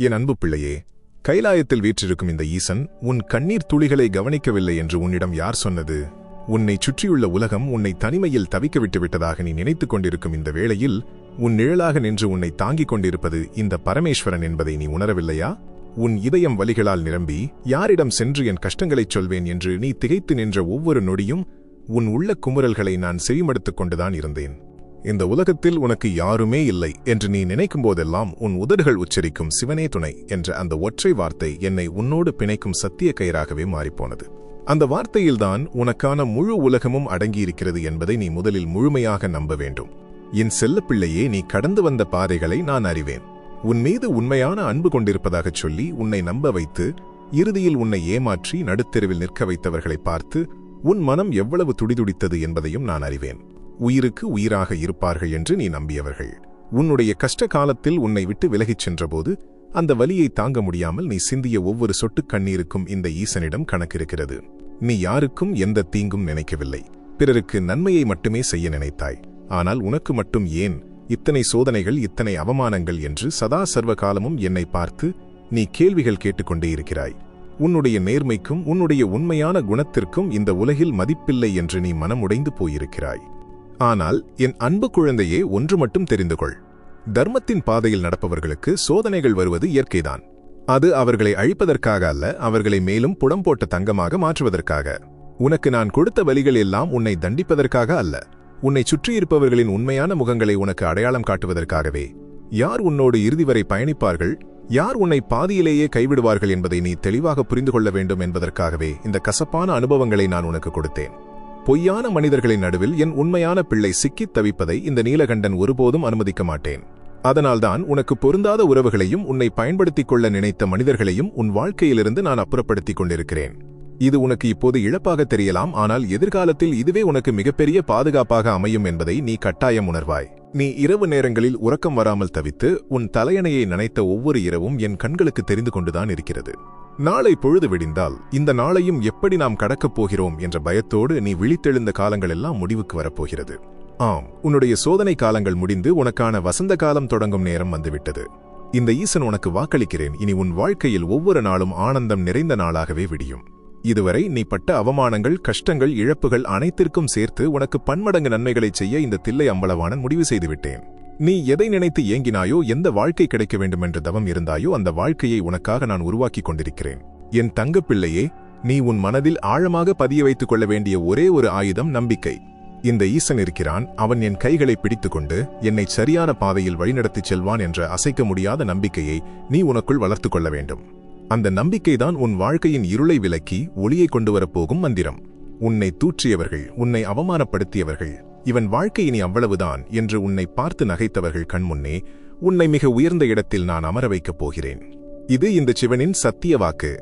என் அன்பு பிள்ளையே, கைலாயத்தில் வீற்றிருக்கும் இந்த ஈசன் உன் கண்ணீர் துளிகளை கவனிக்கவில்லை என்று உன்னிடம் யார் சொன்னது? உன்னை சுற்றியுள்ள உலகம் உன்னை தனிமையில் தவிக்க விட்டுவிட்டதாக நீ நினைத்துக் கொண்டிருக்கும் இந்த வேளையில் உன் நிழலாக நின்று உன்னை தாங்கிக் கொண்டிருப்பது இந்த பரமேஸ்வரன் என்பதை நீ உணரவில்லையா? உன் இதயம் வலிகளால் நிரம்பி யாரிடம் சென்று என் கஷ்டங்களைச் சொல்வேன் என்று நீ திகைத்து நின்ற ஒவ்வொரு நொடியும் உன் உள்ள குமுறல்களை நான் செவிமடுத்துக் கொண்டுதான் இருந்தேன். இந்த உலகத்தில் உனக்கு யாருமே இல்லை என்று நீ நினைக்கும் போதெல்லாம் உன் உதடுகள் உச்சரிக்கும் சிவனே துணை என்ற அந்த ஒற்றை வார்த்தை என்னை உன்னோடு பிணைக்கும் சத்திய கயிறாகவே மாறிப்போனது. அந்த வார்த்தையில்தான் உனக்கான முழு உலகமும் அடங்கியிருக்கிறது என்பதை நீ முதலில் முழுமையாக நம்ப வேண்டும். என் செல்லப்பிள்ளையே, நீ கடந்து வந்த பாதைகளை நான் அறிவேன். உன் மீது உண்மையான அன்பு கொண்டிருப்பதாகச் சொல்லி உன்னை நம்ப வைத்து இறுதியில் உன்னை ஏமாற்றி நடுத்தெருவில் நிற்க வைத்தவர்களை பார்த்து உன் மனம் எவ்வளவு துடிதுடித்தது என்பதையும் நான் அறிவேன். உயிருக்கு உயிராக இருப்பார்கள் என்று நீ நம்பியவர்கள் உன்னுடைய கஷ்ட காலத்தில் உன்னை விட்டு விலகிச் சென்றபோது அந்த வலியை தாங்க முடியாமல் நீ சிந்திய ஒவ்வொரு சொட்டு கண்ணீருக்கும் இந்த ஈசனிடம் கணக்கிருக்கிறது. நீ யாருக்கும் எந்த தீங்கும் நினைக்கவில்லை, பிறருக்கு நன்மையை மட்டுமே செய்ய நினைத்தாய். ஆனால் உனக்கு மட்டும் ஏன் இத்தனை சோதனைகள், இத்தனை அவமானங்கள் என்று சதா சர்வ காலமும் என்னை பார்த்து நீ கேள்விகள் கேட்டுக்கொண்டே இருக்கிறாய். உன்னுடைய நேர்மைக்கும் உன்னுடைய உண்மையான குணத்திற்கும் இந்த உலகில் மதிப்பில்லை என்று நீ மனமுடைந்து போயிருக்கிறாய். ஆனால் என் அன்பு குழந்தையே, ஒன்று மட்டும் தெரிந்து கொள். தர்மத்தின் பாதையில் நடப்பவர்களுக்கு சோதனைகள் வருவது இயற்கைதான். அது அவர்களை அழிப்பதற்காக அல்ல, அவர்களை மேலும் புடம் போட்ட தங்கமாக மாற்றுவதற்காக. உனக்கு நான் கொடுத்த வலிகள் எல்லாம் உன்னை தண்டிப்பதற்காக அல்ல, உன்னை சுற்றியிருப்பவர்களின் உண்மையான முகங்களை உனக்கு அடையாளம் காட்டுவதற்காகவே. யார் உன்னோடு இறுதி வரை பயணிப்பார்கள், யார் உன்னை பாதியிலேயே கைவிடுவார்கள் என்பதை நீ தெளிவாக புரிந்து கொள்ள வேண்டும் என்பதற்காகவே இந்த கசப்பான அனுபவங்களை நான் உனக்கு கொடுத்தேன். பொய்யான மனிதர்களின் நடுவில் என் உண்மையான பிள்ளை சிக்கித் தவிப்பதை இந்த நீலகண்டன் ஒருபோதும் அனுமதிக்க மாட்டேன். அதனால்தான் உனக்கு பொருந்தாத உறவுகளையும் உன்னை பயன்படுத்திக் கொள்ள நினைத்த மனிதர்களையும் உன் வாழ்க்கையிலிருந்து நான் அப்புறப்படுத்திக் கொண்டிருக்கிறேன். இது உனக்கு இப்போது இழப்பாக தெரியலாம், ஆனால் எதிர்காலத்தில் இதுவே உனக்கு மிகப்பெரிய பாதுகாப்பாக அமையும் என்பதை நீ கட்டாயம் உணர்வாய். நீ இரவு நேரங்களில் உறக்கம் வராமல் தவித்து உன் தலையணையை நனைத்த ஒவ்வொரு இரவும் என் கண்களுக்கு தெரிந்து கொண்டுதான் இருக்கிறது. நாளை பொழுது விடிந்தால் இந்த நாளையும் எப்படி நாம் கடக்கப் போகிறோம் என்ற பயத்தோடு நீ விழித்தெழுந்த காலங்களெல்லாம் முடிவுக்கு வரப்போகிறது. ஆம், உன்னுடைய சோதனை காலங்கள் முடிந்து உனக்கான வசந்த காலம் தொடங்கும் நேரம் வந்துவிட்டது. இந்த ஈசன் உனக்கு வாக்களிக்கிறேன், இனி உன் வாழ்க்கையில் ஒவ்வொரு நாளும் ஆனந்தம் நிறைந்த நாளாகவே விடியும். இதுவரை நீ பட்ட அவமானங்கள், கஷ்டங்கள், இழப்புகள் அனைத்திற்கும் சேர்த்து உனக்கு பன்மடங்கு நன்மைகளைச் செய்ய இந்த தில்லை அம்பலவாணன் முடிவு செய்துவிட்டேன். நீ எதை நினைத்து ஏங்கினாயோ, எந்த வாழ்க்கை கிடைக்க வேண்டுமென்ற தவம் இருந்தாயோ, அந்த வாழ்க்கையை உனக்காக நான் உருவாக்கிக் கொண்டிருக்கிறேன். என் தங்கப்பிள்ளையே, நீ உன் மனதில் ஆழமாக பதிய வைத்துக் கொள்ள வேண்டிய ஒரே ஒரு ஆயுதம் நம்பிக்கை. இந்த ஈசன் இருக்கிறான், அவன் என் கைகளை பிடித்துக்கொண்டு என்னை சரியான பாதையில் வழிநடத்திச் செல்வான் என்ற அசைக்க முடியாத நம்பிக்கையை நீ உனக்குள் வளர்த்துக் கொள்ள வேண்டும். அந்த நம்பிக்கைதான் உன் வாழ்க்கையின் இருளை விலக்கி ஒளியை கொண்டு வரப்போகும் மந்திரம். உன்னை தூற்றியவர்கள், உன்னை அவமானப்படுத்தியவர்கள், இவன் வாழ்க்கை இனி அவ்வளவுதான் என்று உன்னை பார்த்து நகைத்தவர்கள் கண்முன்னே உன்னை மிக உயர்ந்த இடத்தில் நான் அமர வைக்கப் போகிறேன். இது இந்த சிவனின் சத்திய வாக்கு.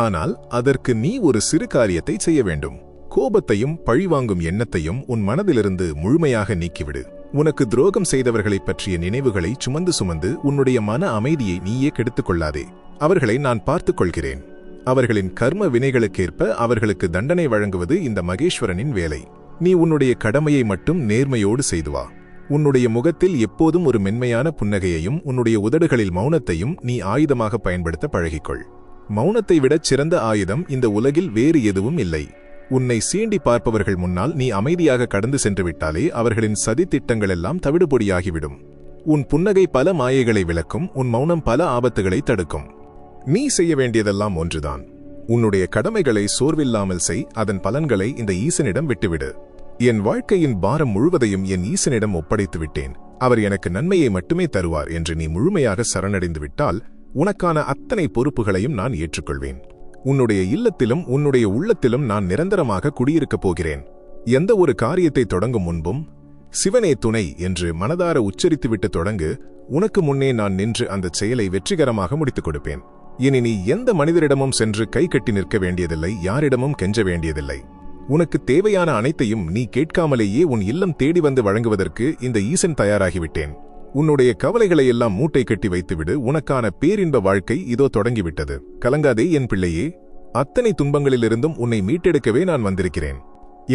ஆனால் அதற்கு நீ ஒரு சிறு காரியத்தை செய்ய வேண்டும். கோபத்தையும் பழிவாங்கும் எண்ணத்தையும் உன் மனதிலிருந்து முழுமையாக நீக்கிவிடு. உனக்கு துரோகம் செய்தவர்களைப் பற்றிய நினைவுகளை சுமந்து சுமந்து உன்னுடைய மன அமைதியை நீயே கெடுத்துக் கொள்ளாதே. அவர்களை நான் பார்த்துக் கொள்கிறேன். அவர்களின் கர்ம வினைகளுக்கேற்ப அவர்களுக்கு தண்டனை வழங்குவது இந்த மகேஸ்வரனின் வேலை. நீ உன்னுடைய கடமையை மட்டும் நேர்மையோடு செய்து வா. உன்னுடைய முகத்தில் எப்போதும் ஒரு மென்மையான புன்னகையையும் உன்னுடைய உதடுகளில் மௌனத்தையும் நீ ஆயுதமாக பயன்படுத்த பழகிக்கொள். மௌனத்தை விடச் சிறந்த ஆயுதம் இந்த உலகில் வேறு எதுவும் இல்லை. உன்னை சீண்டி பார்ப்பவர்கள் முன்னால் நீ அமைதியாக கடந்து சென்று விட்டாலே அவர்களின் சதி திட்டங்களெல்லாம் தவிடுபொடியாகிவிடும். உன் புன்னகை பல மாயைகளை விளக்கும், உன் மௌனம் பல ஆபத்துகளை தடுக்கும். நீ செய்ய வேண்டியதெல்லாம் ஒன்றுதான். உன்னுடைய கடமைகளை சோர்வில்லாமல் செய், அதன் பலன்களை இந்த ஈசனிடம் விட்டுவிடு. என் வாழ்க்கையின் பாரம் முழுவதையும் என் ஈசனிடம் ஒப்படைத்து விட்டேன், அவர் எனக்கு நன்மையை மட்டுமே தருவார் என்று நீ முழுமையாக சரணடைந்து விட்டால் உனக்கான அத்தனை பொறுப்புகளையும் நான் ஏற்றுக்கொள்வேன். உன்னுடைய இல்லத்திலும் உன்னுடைய உள்ளத்திலும் நான் நிரந்தரமாக குடியிருக்கப் போகிறேன். எந்த ஒரு காரியத்தை தொடங்கும் முன்பும் சிவனே துணை என்று மனதார உச்சரித்துவிட்டு தொடங்கு. உனக்கு முன்னே நான் நின்று அந்த செயலை வெற்றிகரமாக முடித்துக் கொடுப்பேன். இனி நீ எந்த மனிதரிடமும் சென்று கை கட்டி நிற்க வேண்டியதில்லை, யாரிடமும் கெஞ்ச வேண்டியதில்லை. உனக்கு தேவையான அனைத்தையும் நீ கேட்காமலேயே உன் இல்லம் தேடி வந்து வழங்குவதற்கு இந்த ஈசன் தயாராகிவிட்டேன். உன்னுடைய கவலைகளை எல்லாம் மூட்டை கட்டி வைத்துவிடு. உனக்கான பேரின்ப வாழ்க்கை இதோ தொடங்கிவிட்டது. கலங்காதே என் பிள்ளையே, அத்தனை துன்பங்களிலிருந்தும் உன்னை மீட்டெடுக்கவே நான் வந்திருக்கிறேன்.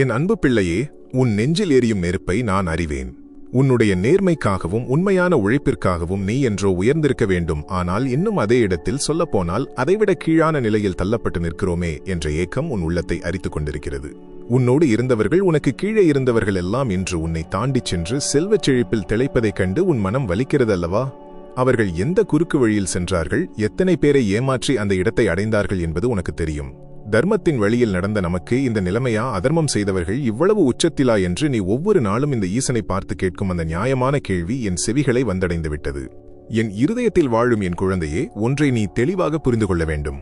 என் அன்பு பிள்ளையே, உன் நெஞ்சில் எரியும் நெருப்பை நான் அறிவேன். உன்னுடைய நேர்மைக்காகவும் உண்மையான உழைப்பிற்காகவும் நீ என்றோ உயர்ந்திருக்க வேண்டும். ஆனால் இன்னும் அதே இடத்தில் சொல்லப்போனால் அதைவிட கீழான நிலையில் தள்ளப்பட்டு நிற்கிறோமே என்ற ஏக்கம் உன் உள்ளத்தை அரித்துக் கொண்டிருக்கிறது. உன்னோடு இருந்தவர்கள், உனக்கு கீழே இருந்தவர்கள் எல்லாம் இன்று உன்னை தாண்டிச் சென்று செல்வச் செழிப்பில் திளைப்பதைக் கண்டு உன் மனம் வலிக்கிறதல்லவா? அவர்கள் எந்த குறுக்கு வழியில் சென்றார்கள், எத்தனை பேரை ஏமாற்றி அந்த இடத்தை அடைந்தார்கள் என்பது உனக்கு தெரியும். தர்மத்தின் வழியில் நடந்த நமக்கு இந்த நிலைமையா? அதர்மம் செய்தவர்கள் இவ்வளவு உச்சத்திலா என்று நீ ஒவ்வொரு நாளும் இந்த ஈசனை பார்த்து கேட்கும் அந்த நியாயமான கேள்வி என் செவிகளை வந்தடைந்து விட்டது. என் இருதயத்தில் வாழும் என் குழந்தையே, ஒன்றை நீ தெளிவாக புரிந்து கொள்ள வேண்டும்.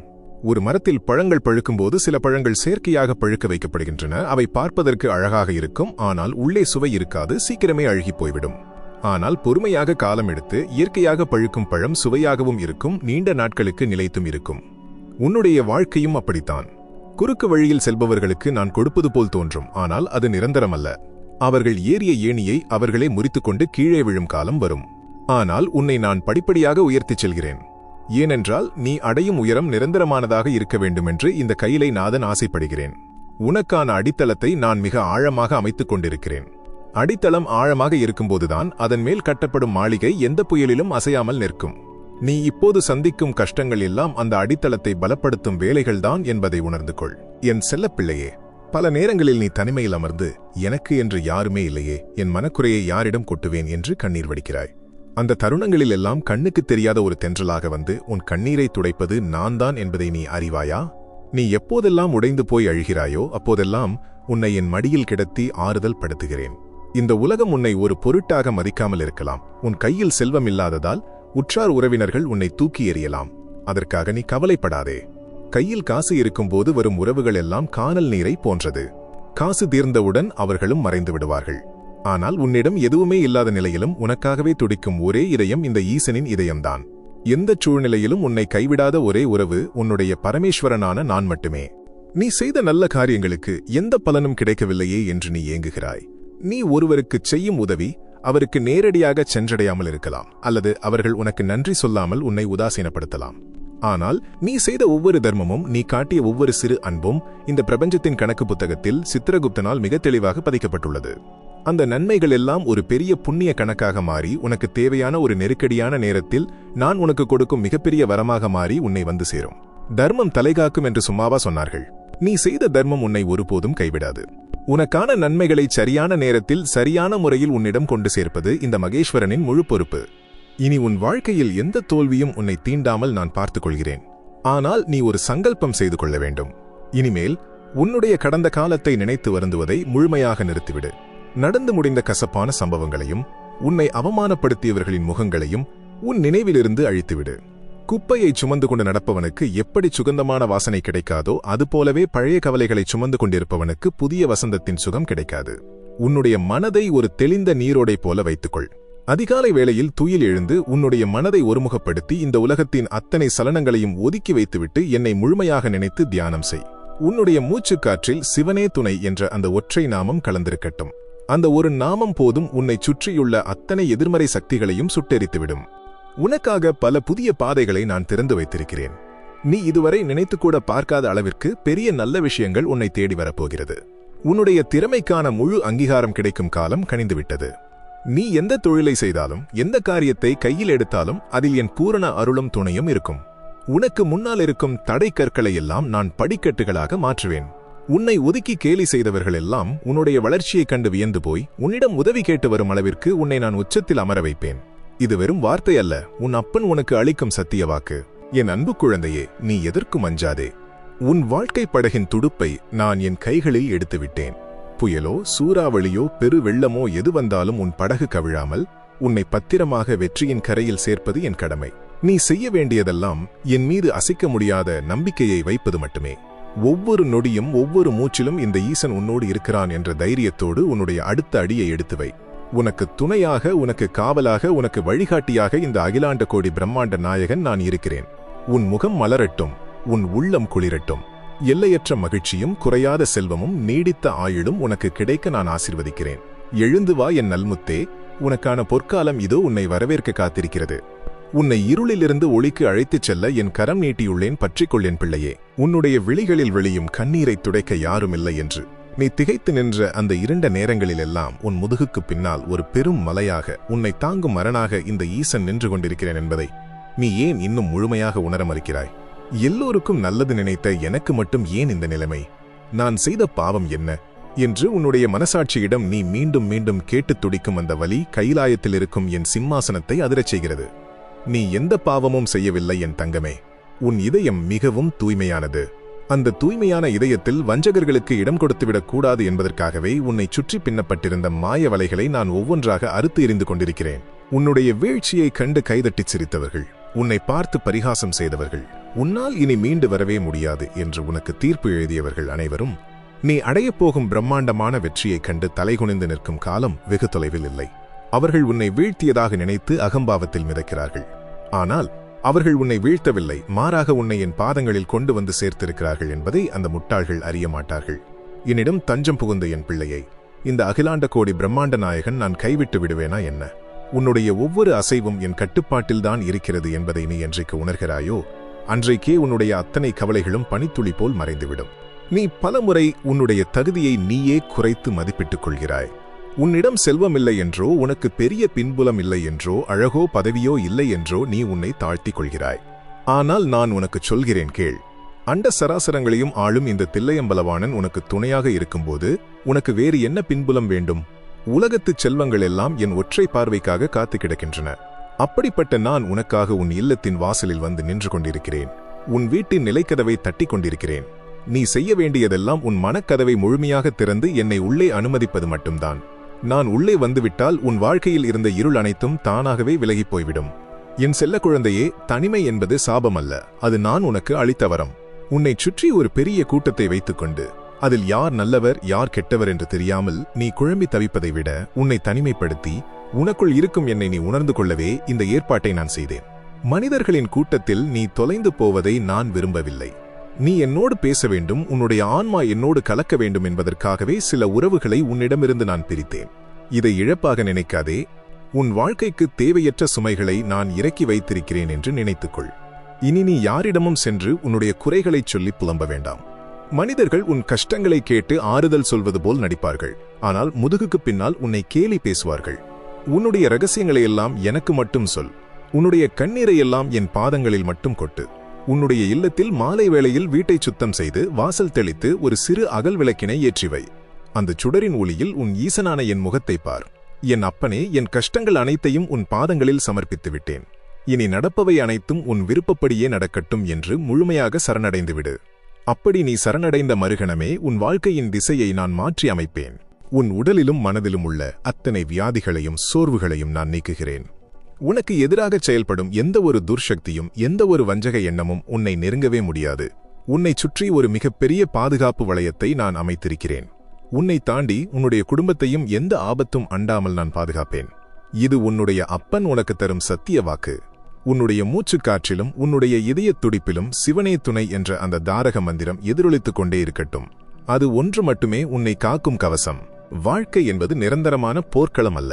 ஒரு மரத்தில் பழங்கள் பழுக்கும்போது சில பழங்கள் செயற்கையாக பழுக்க வைக்கப்படுகின்றன. அவை பார்ப்பதற்கு அழகாக இருக்கும், ஆனால் உள்ளே சுவை இருக்காது, சீக்கிரமே அழுகி போய்விடும். ஆனால் பொறுமையாக காலம் எடுத்து இயற்கையாக பழுக்கும் பழம் சுவையாகவும் இருக்கும், நீண்ட நாட்களுக்கு நிலைத்தும் இருக்கும். உன்னுடைய வாழ்க்கையும் அப்படித்தான். குறுக்கு வழியில் செல்பவர்களுக்கு நான் கொடுப்பது போல் தோன்றும், ஆனால் அது நிரந்தரமல்ல. அவர்கள் ஏறிய ஏணியை அவர்களே முறித்துக்கொண்டு கீழே விழும் காலம் வரும். ஆனால் உன்னை நான் படிப்படியாக உயர்த்திச் செல்கிறேன். ஏனென்றால் நீ அடையும் உயரம் நிரந்தரமானதாக இருக்க வேண்டுமென்று இந்த கையிலை நாதன் ஆசைப்படுகிறேன். உனக்கான அடித்தளத்தை நான் மிக ஆழமாக அமைத்துக் கொண்டிருக்கிறேன். அடித்தளம் ஆழமாக இருக்கும்போதுதான் அதன் மேல் கட்டப்படும் மாளிகை எந்த புயலிலும் அசையாமல் நிற்கும். நீ இப்போது சந்திக்கும் கஷ்டங்கள் எல்லாம் அந்த அடித்தளத்தை பலப்படுத்தும் வேலைகள்தான் என்பதை உணர்ந்து கொள். என் செல்லப்பிள்ளையே, பல நேரங்களில் நீ தனிமையில் அமர்ந்து எனக்கு என்று யாருமே இல்லையே, என் மனக்குறையை யாரிடம் கொட்டுவேன் என்று கண்ணீர் வடிக்கிறாய். அந்த தருணங்களில் எல்லாம் கண்ணுக்கு தெரியாத ஒரு தென்றலாக வந்து உன் கண்ணீரை துடைப்பது நான் தான் என்பதை நீ அறிவாயா? நீ எப்போதெல்லாம் உடைந்து போய் அழுகிறாயோ அப்போதெல்லாம் உன்னை என் மடியில் கிடத்தி ஆறுதல் படுத்துகிறேன். இந்த உலகம் உன்னை ஒரு பொருட்டாக மதிக்காமல் இருக்கலாம். உன் கையில் செல்வம் இல்லாததால் உற்றார் உறவினர்கள் உன்னை தூக்கி எறியலாம். அதற்காக நீ கவலைப்படாதே. கையில் காசு இருக்கும்போது வரும் உறவுகள் எல்லாம் கானல் நீரை போன்றது. காசு தீர்ந்தவுடன் அவர்களும் மறைந்து விடுவார்கள். ஆனால் உன்னிடம் எதுவுமே இல்லாத நிலையிலும் உனக்காகவே துடிக்கும் ஒரே இதயம் இந்த ஈசனின் இதயம்தான். எந்த சூழ்நிலையிலும் உன்னை கைவிடாத ஒரே உறவு உன்னுடைய பரமேஸ்வரனான நான் மட்டுமே. நீ செய்த நல்ல காரியங்களுக்கு எந்த பலனும் கிடைக்கவில்லையே என்று நீ ஏங்குகிறாய். நீ ஒருவருக்குச் செய்யும் உதவி அவருக்கு நேரடியாக சென்றடையாமல் இருக்கலாம், அல்லது அவர்கள் உனக்கு நன்றி சொல்லாமல் உன்னை உதாசீனப்படுத்தலாம். ஆனால் நீ செய்த ஒவ்வொரு தர்மமும், நீ காட்டிய ஒவ்வொரு சிறு அன்பும் இந்த பிரபஞ்சத்தின் கணக்கு புத்தகத்தில் சித்திரகுப்தனால் மிக தெளிவாக பதிக்கப்பட்டுள்ளது. அந்த நன்மைகள் எல்லாம் ஒரு பெரிய புண்ணிய கணக்காக மாறி உனக்கு தேவையான ஒரு நெருக்கடியான நேரத்தில் நான் உனக்கு கொடுக்கும் மிகப்பெரிய வரமாக மாறி உன்னை வந்து சேரும். தர்மம் தலைகாக்கும் என்று சும்மாவா சொன்னார்கள்? நீ செய்த தர்மம் உன்னை ஒருபோதும் கைவிடாது. உனக்கான நன்மைகளை சரியான நேரத்தில் சரியான முறையில் உன்னிடம் கொண்டு சேர்ப்பது இந்த மகேஸ்வரனின் முழு பொறுப்பு. இனி உன் வாழ்க்கையில் எந்த தோல்வியும் உன்னை தீண்டாமல் நான் பார்த்துக் கொள்கிறேன். ஆனால் நீ ஒரு சங்கல்பம் செய்து கொள்ள வேண்டும். இனிமேல் உன்னுடைய கடந்த காலத்தை நினைத்து வருந்துவதை முழுமையாக நிறுத்திவிடு. நடந்து முடிந்த கசப்பான சம்பவங்களையும் உன்னை அவமானப்படுத்தியவர்களின் முகங்களையும் உன் நினைவிலிருந்து அழித்துவிடு. குப்பையை சுமந்து கொண்டு நடப்பவனுக்கு எப்படி சுகந்தமான வாசனை கிடைக்காதோ அதுபோலவே பழைய கவலைகளை சுமந்து கொண்டிருப்பவனுக்கு புதிய வசந்தத்தின் சுகம் கிடைக்காது. உன்னுடைய மனதை ஒரு தெளிந்த நீரோடை போல வைத்துக்கொள். அதிகாலை வேளையில் துயில் எழுந்து உன்னுடைய மனதை ஒருமுகப்படுத்தி இந்த உலகத்தின் அத்தனை சலனங்களையும் ஒதுக்கி வைத்துவிட்டு என்னை முழுமையாக நினைத்து தியானம் செய். உன்னுடைய மூச்சுக்காற்றில் சிவனே துணை என்ற அந்த ஒற்றை நாமம் கலந்திருக்கட்டும். அந்த ஒரு நாமம் போதும் உன்னை சுற்றியுள்ள அத்தனை எதிர்மறை சக்திகளையும் சுட்டெரித்துவிடும். உனக்காக பல புதிய பாதைகளை நான் திறந்து வைத்திருக்கிறேன். நீ இதுவரை நினைத்துக்கூட பார்க்காத அளவிற்கு பெரிய நல்ல விஷயங்கள் உன்னை தேடி வரப்போகிறது. உன்னுடைய திறமைக்கான முழு அங்கீகாரம் கிடைக்கும் காலம் கனிந்துவிட்டது. நீ எந்த தொழிலை செய்தாலும், எந்த காரியத்தை கையில் எடுத்தாலும் அதில் என் பூரண அருளும் துணையும் இருக்கும். உனக்கு முன்னால் இருக்கும் தடை கற்களை எல்லாம் நான் படிக்கட்டுகளாக மாற்றுவேன். உன்னை ஒதுக்கி கேலி செய்தவர்கள் எல்லாம் உன்னுடைய வளர்ச்சியைக் கண்டு வியந்து போய் உன்னிடம் உதவி கேட்டு வரும் அளவிற்கு உன்னை நான் உச்சத்தில் அமர வைப்பேன். இது வெறும் வார்த்தை அல்ல, உன் அப்பன் உனக்கு அளிக்கும் சத்திய வாக்கு. என் அன்பு குழந்தையே, நீ எதற்கும் அஞ்சாதே. உன் வாழ்க்கை படகின் துடுப்பை நான் என் கைகளில் எடுத்துவிட்டேன். புயலோ சூறாவளியோ பெரு வெள்ளமோ எது வந்தாலும் உன் படகு கவிழாமல் உன்னை பத்திரமாக வெற்றியின் கரையில் சேர்ப்பது என் கடமை. நீ செய்ய வேண்டியதெல்லாம் என் மீது அசைக்க முடியாத நம்பிக்கையை வைப்பது மட்டுமே. ஒவ்வொரு நொடியும் ஒவ்வொரு மூச்சிலும் இந்த ஈசன் உன்னோடு இருக்கிறான் என்ற தைரியத்தோடு உன்னுடைய அடுத்த அடியை எடுத்து வை. உனக்கு துணையாக, உனக்கு காவலாக, உனக்கு வழிகாட்டியாக இந்த அகிலாண்ட கோடி பிரம்மாண்ட நாயகன் நான் இருக்கிறேன். உன் முகம் மலரட்டும், உன் உள்ளம் குளிரட்டும். எல்லையற்ற மகிழ்ச்சியும் குறையாத செல்வமும் நீடித்த ஆயுளும் உனக்கு கிடைக்க நான் ஆசீர்வதிக்கிறேன். எழுந்து வா என் நல்முத்தே, உனக்கான பொற்காலம் இதோ உன்னை வரவேற்க காத்திருக்கிறது. உன்னை இருளிலிருந்து ஒளிக்கு அழைத்துச் செல்ல என் கரம் நீட்டியுள்ளேன், பற்றிக்கொள் என் பிள்ளையே. உன்னுடைய விழிகளில் விழியும் கண்ணீரை துடைக்க யாருமில்லை என்று நீ திகைத்து நின்ற அந்த இருண்ட நேரங்களிலெல்லாம் உன் முதுகுக்குப் பின்னால் ஒரு பெரும் மலையாக உன்னை தாங்கும் மரணாக இந்த ஈசன் நின்று கொண்டிருக்கிறேன் என்பதை நீ ஏன் இன்னும் முழுமையாக உணர மறுக்கிறாய்? எல்லோருக்கும் நல்லது நினைத்த எனக்கு மட்டும் ஏன் இந்த நிலைமை? நான் செய்த பாவம் என்ன என்று உன்னுடைய மனசாட்சியிடம் நீ மீண்டும் மீண்டும் கேட்டுத் துடிக்கும் அந்த வலி கைலாயத்தில் இருக்கும் என் சிம்மாசனத்தை அதிரச் செய்கிறது. நீ எந்த பாவமும் செய்யவில்லை என் தங்கமே. உன் இதயம் மிகவும் தூய்மையானது. அந்த தூய்மையான இதயத்தில் வஞ்சகர்களுக்கு இடம் கொடுத்துவிடக் கூடாது என்பதற்காகவே உன்னை சுற்றி பின்னப்பட்டிருந்த மாய வலைகளை நான் ஒவ்வொன்றாக அறுத்து எறிந்து கொண்டிருக்கிறேன். உன்னுடைய வீழ்ச்சியைக் கண்டு கைதட்டிச் சிரித்தவர்கள், உன்னை பார்த்து பரிகாசம் செய்தவர்கள், உன்னால் இனி மீண்டு வரவே முடியாது என்று உனக்கு தீர்ப்பு எழுதியவர்கள் அனைவரும் நீ அடையப் போகும் பிரம்மாண்டமான வெற்றியைக் கண்டு தலைகுனிந்து நிற்கும் காலம் வெகு தொலைவில் இல்லை. அவர்கள் உன்னை வீழ்த்தியதாக நினைத்து அகம்பாவத்தில் மிதக்கிறார்கள். ஆனால் அவர்கள் உன்னை வீழ்த்தவில்லை, மாறாக உன்னை என் பாதங்களில் கொண்டு வந்து சேர்த்திருக்கிறார்கள் என்பதை அந்த முட்டாள்கள் அறிய மாட்டார்கள். என்னிடம் தஞ்சம் புகுந்த என் பிள்ளையை இந்த அகிலாண்ட கோடி பிரம்மாண்ட நாயகன் நான் கைவிட்டு விடுவேனா என்ன? உன்னுடைய ஒவ்வொரு அசைவும் என் கட்டுப்பாட்டில்தான் இருக்கிறது என்பதை நீ என்றைக்கு உணர்கிறாயோ அன்றைக்கே உன்னுடைய அத்தனை கவலைகளும் பனித்துளி போல் மறைந்துவிடும். நீ பலமுறை உன்னுடைய தகுதியை நீயே குறைத்து மதிப்பிட்டுக் கொள்கிறாய். உன்னிடம் செல்வம் இல்லை என்றோ, உனக்கு பெரிய பின்புலம் இல்லை என்றோ, அழகோ பதவியோ இல்லை என்றோ நீ உன்னை தாழ்த்திக் கொள்கிறாய். ஆனால் நான் உனக்கு சொல்கிறேன் கேள். அண்ட சராசரங்களையும் ஆளும் இந்த தில்லையம்பலவாணன் உனக்கு துணையாக இருக்கும்போது உனக்கு வேறு என்ன பின்புலம் வேண்டும்? உலகத்துச் செல்வங்கள் எல்லாம் என் ஒற்றை பார்வைக்காக காத்து கிடக்கின்றன. அப்படிப்பட்ட நான் உனக்காக உன் இல்லத்தின் வாசலில் வந்து நின்று கொண்டிருக்கிறேன். உன் வீட்டின் நிலைக்கதவை தட்டி கொண்டிருக்கிறேன். நீ செய்ய வேண்டியதெல்லாம் உன் மனக்கதவை முழுமையாக திறந்து என்னை உள்ளே அனுமதிப்பது மட்டும்தான். நான் உள்ளே வந்துவிட்டால் உன் வாழ்க்கையில் இருந்த இருள் அனைத்தும் தானாகவே விலகிப் போய்விடும். என் செல்ல குழந்தையே, தனிமை என்பது சாபம் அல்ல, அது நான் உனக்கு அளித்த வரம். உன்னை சுற்றி ஒரு பெரிய கூட்டத்தை வைத்துக்கொண்டு அதில் யார் நல்லவர் யார் கெட்டவர் என்று தெரியாமல் நீ குழம்பி தவிப்பதை விட உன்னை தனிமைப்படுத்தி உனக்குள் இருக்கும் என்னை நீ உணர்ந்து கொள்ளவே இந்த ஏற்பாட்டை நான் செய்தேன். மனிதர்களின் கூட்டத்தில் நீ தொலைந்து போவதை நான் விரும்பவில்லை. நீ என்னோடு பேச வேண்டும், உன்னுடைய ஆன்மா என்னோடு கலக்க வேண்டும் என்பதற்காகவே சில உறவுகளை உன்னிடமிருந்து நான் பிரித்தேன். இதை இழப்பாக நினைக்காதே. உன் வாழ்க்கைக்கு தேவையற்ற சுமைகளை நான் இறக்கி வைத்திருக்கிறேன் என்று நினைத்துக்கொள். இனி நீ யாரிடமும் சென்று உன்னுடைய குறைகளைச் சொல்லி புலம்ப வேண்டாம். மனிதர்கள் உன் கஷ்டங்களை கேட்டு ஆறுதல் சொல்வது போல் நடிப்பார்கள். ஆனால் முதுகுக்கு பின்னால் உன்னை கேலி பேசுவார்கள். உன்னுடைய ரகசியங்களையெல்லாம் எனக்கு மட்டும் சொல். உன்னுடைய கண்ணீரையெல்லாம் என் பாதங்களில் மட்டும் கொட்டு. உன்னுடைய இல்லத்தில் மாலை வேளையில் வீட்டை சுத்தம் செய்து வாசல் தெளித்து ஒரு சிறு அகல் விளக்கினை ஏற்றிவை. அந்த சுடரின் ஒளியில் உன் ஈசனான என் முகத்தை பார். என் அப்பனே, என் கஷ்டங்கள் அனைத்தையும் உன் பாதங்களில் சமர்ப்பித்து விட்டேன். இனி நடப்பவை அனைத்தும் உன் விருப்பப்படியே நடக்கட்டும் என்று முழுமையாக சரணடைந்து விடு. அப்படி நீ சரணடைந்த மறுகணமே உன் வாழ்க்கையின் திசையை நான் மாற்றி அமைப்பேன். உன் உடலிலும் மனதிலும் உள்ள அத்தனை வியாதிகளையும் சோர்வுகளையும் நான் நீக்குகிறேன். உனக்கு எதிராகச் செயல்படும் எந்த ஒரு துர்சக்தியும் எந்த ஒரு வஞ்சக எண்ணமும் உன்னை நெருங்கவே முடியாது. உன்னை சுற்றி ஒரு மிகப்பெரிய பாதுகாப்பு வளையத்தை நான் அமைத்திருக்கிறேன். உன்னை தாண்டி உன்னுடைய குடும்பத்தையும் எந்த ஆபத்தும் அண்டாமல் நான் பாதுகாப்பேன். இது உன்னுடைய அப்பன் உனக்கு தரும் சத்திய வாக்கு. உன்னுடைய மூச்சுக்காற்றிலும் உன்னுடைய இதயத் துடிப்பிலும் சிவனே துணை என்ற அந்த தாரக மந்திரம் எதிரொலித்துக் கொண்டே இருக்கட்டும். அது ஒன்று மட்டுமே உன்னை காக்கும் கவசம். வாழ்க்கை என்பது நிரந்தரமான போர்க்களம் அல்ல,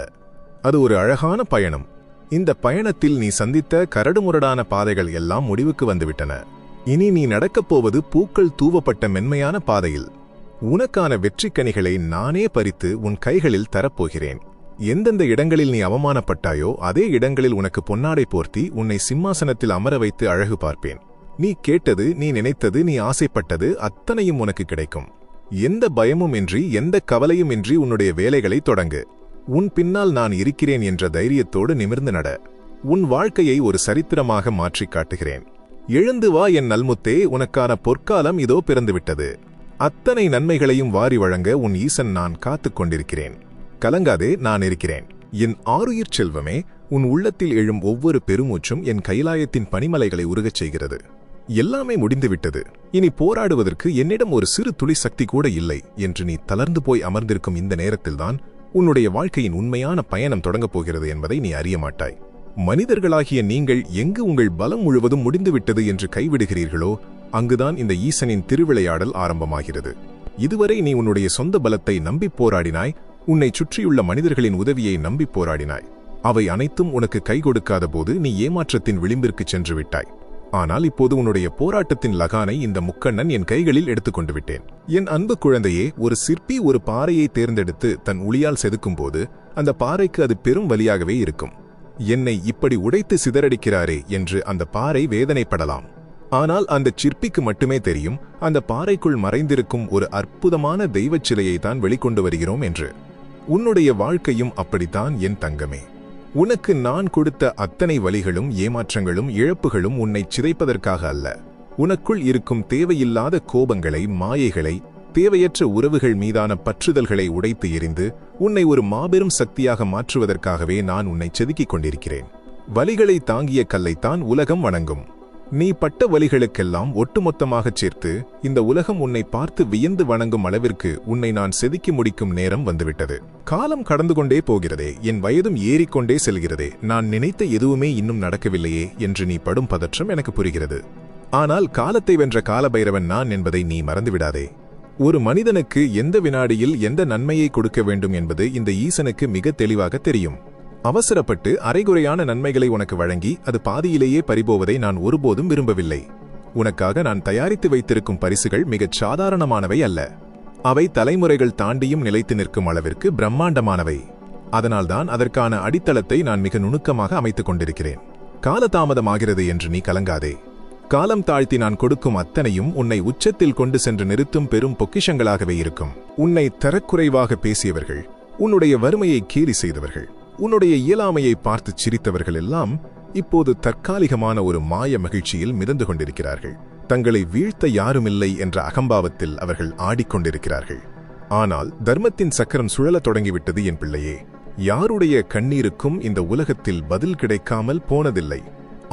அது ஒரு அழகான பயணம். இந்த பயணத்தில் நீ சந்தித்த கரடுமுரடான பாதைகள் எல்லாம் முடிவுக்கு வந்துவிட்டன. இனி நீ நடக்கப் போவது பூக்கள் தூவப்பட்ட மென்மையான பாதையில். உனக்கான வெற்றிக்கனிகளை நானே பறித்து உன் கைகளில் தரப்போகிறேன். எந்தெந்த இடங்களில் நீ அவமானப்பட்டாயோ அதே இடங்களில் உனக்கு பொன்னாடை போர்த்தி உன்னை சிம்மாசனத்தில் அமர வைத்து அழகு பார்ப்பேன். நீ கேட்டது, நீ நினைத்தது, நீ ஆசைப்பட்டது அத்தனையும் உனக்கு கிடைக்கும். எந்த பயமும் இன்றி எந்த கவலையும் இன்றி உன்னுடைய வேலைகளை தொடங்கு. உன் பின்னால் நான் இருக்கிறேன் என்ற தைரியத்தோடு நிமிர்ந்து நட. உன் வாழ்க்கையை ஒரு சரித்திரமாக மாற்றிக் காட்டுகிறேன். எழுந்து வா என் நல்முத்தே, உனக்கான பொற்காலம் இதோ பிறந்துவிட்டது. அத்தனை நன்மைகளையும் வாரி வழங்க உன் ஈசன் நான் காத்துக் கொண்டிருக்கிறேன். கலங்காதே, நான் இருக்கிறேன். என் ஆருயிர் செல்வமே, உன் உள்ளத்தில் எழும் ஒவ்வொரு பெருமூச்சும் என் கைலாயத்தின் பனிமலைகளை உருகச் செய்கிறது. எல்லாமே முடிந்துவிட்டது. இனி போராடுவதற்கு என்னிடம் ஒரு சிறு துளி சக்தி கூட இல்லை என்று நீ தளர்ந்து போய் அமர்ந்திருக்கும் இந்த நேரத்தில்தான் உன்னுடைய வாழ்க்கையின் உண்மையான பயணம் தொடங்கப் போகிறது என்பதை நீ அறிய மாட்டாய். மனிதர்களாகிய நீங்கள் எங்கு உங்கள் பலம் முழுவதும் முடிந்துவிட்டது என்று கைவிடுகிறீர்களோ அங்குதான் இந்த ஈசனின் திருவிளையாடல் ஆரம்பமாகிறது. இதுவரை நீ உன்னுடைய சொந்த பலத்தை நம்பி போராடினாய். உன்னை சுற்றியுள்ள மனிதர்களின் உதவியை நம்பி போராடினாய். அவை அனைத்தும் உனக்கு கை கொடுக்காத போது நீ ஏமாற்றத்தின் விளிம்பிற்கு சென்று விட்டாய். ஆனால் இப்போது உன்னுடைய போராட்டத்தின் லகானை இந்த முக்கண்ணன் என் கைகளில் எடுத்துக்கொண்டு விட்டேன். என் அன்பு குழந்தையே, ஒரு சிற்பி ஒரு பாறையை தேர்ந்தெடுத்து தன் உளியால் செதுக்கும்போது அந்த பாறைக்கு அது பெரும் வலியாகவே இருக்கும். என்னை இப்படி உடைத்து சிதறடிக்கிறாரே என்று அந்த பாறை வேதனைப்படலாம். ஆனால் அந்த சிற்பிக்கு மட்டுமே தெரியும், அந்த பாறைக்குள் மறைந்திருக்கும் ஒரு அற்புதமான தெய்வச் சிலையை தான் வெளிக்கொண்டு வருகிறோம் என்று. உன்னுடைய வாழ்க்கையும் அப்படித்தான் என் தங்கமே. உனக்கு நான் கொடுத்த அத்தனை வலிகளும் ஏமாற்றங்களும் இழப்புகளும் உன்னை சிதைப்பதற்காக அல்ல. உனக்குள் இருக்கும் தேவையில்லாத கோபங்களை, மாயைகளை, தேவையற்ற உறவுகள் மீதான பற்றுதல்களை உடைத்து எறிந்து உன்னை ஒரு மாபெரும் சக்தியாக மாற்றுவதற்காகவே நான் உன்னை செதுக்கிக் கொண்டிருக்கிறேன். வலிகளை தாங்கிய கல்லைத்தான் உலகம் வணங்கும். நீ பட்ட வலிகளுக்கெல்லாம் ஒட்டுமொத்தமாகச் சேர்த்து இந்த உலகம் உன்னை பார்த்து வியந்து வணங்கும் அளவிற்கு உன்னை நான் செதுக்கி முடிக்கும் நேரம் வந்துவிட்டது. காலம் கடந்து கொண்டே போகிறதே, என் வயதும் ஏறிக்கொண்டே செல்கிறதே, நான் நினைத்த எதுவுமே இன்னும் நடக்கவில்லையே என்று நீ படும் பதற்றம் எனக்கு புரிகிறது. ஆனால் காலத்தை வென்ற காலபைரவன் நான் என்பதை நீ மறந்துவிடாதே. ஒரு மனிதனுக்கு எந்த வினாடியில் எந்த நன்மையை கொடுக்க வேண்டும் என்பது இந்த ஈசனுக்கு மிக தெளிவாக தெரியும். அவசரப்பட்டு அரைகுறையான நன்மைகளை உனக்கு வழங்கி அது பாதியிலேயே பறிபோவதை நான் ஒருபோதும் விரும்பவில்லை. உனக்காக நான் தயாரித்து வைத்திருக்கும் பரிசுகள் மிகச் சாதாரணமானவை அல்ல. அவை தலைமுறைகள் தாண்டியும் நிலைத்து நிற்கும் அளவிற்கு பிரம்மாண்டமானவை. அதனால்தான் அதற்கான அடித்தளத்தை நான் மிக நுணுக்கமாக அமைத்துக் கொண்டிருக்கிறேன். காலதாமதமாகிறது என்று நீ கலங்காதே. காலம் தாழ்த்தி நான் கொடுக்கும் அத்தனையும் உன்னை உச்சத்தில் கொண்டு சென்று நிறுத்தும் பெரும் பொக்கிஷங்களாகவே இருக்கும். உன்னை தரக்குறைவாக பேசியவர்கள், உன்னுடைய வறுமையை கேலி செய்தவர்கள், உன்னுடைய இயலாமையை பார்த்து சிரித்தவர்கள் எல்லாம் இப்போது தற்காலிகமான ஒரு மாய மகிழ்ச்சியில் மிதந்து கொண்டிருக்கிறார்கள். தங்களை வீழ்த்த யாருமில்லை என்ற அகம்பாவத்தில் அவர்கள் ஆடிக்கொண்டிருக்கிறார்கள். ஆனால் தர்மத்தின் சக்கரம் சுழலத் தொடங்கிவிட்டது என் பிள்ளையே. யாருடைய கண்ணீருக்கும் இந்த உலகத்தில் பதில் கிடைக்காமல் போனதில்லை.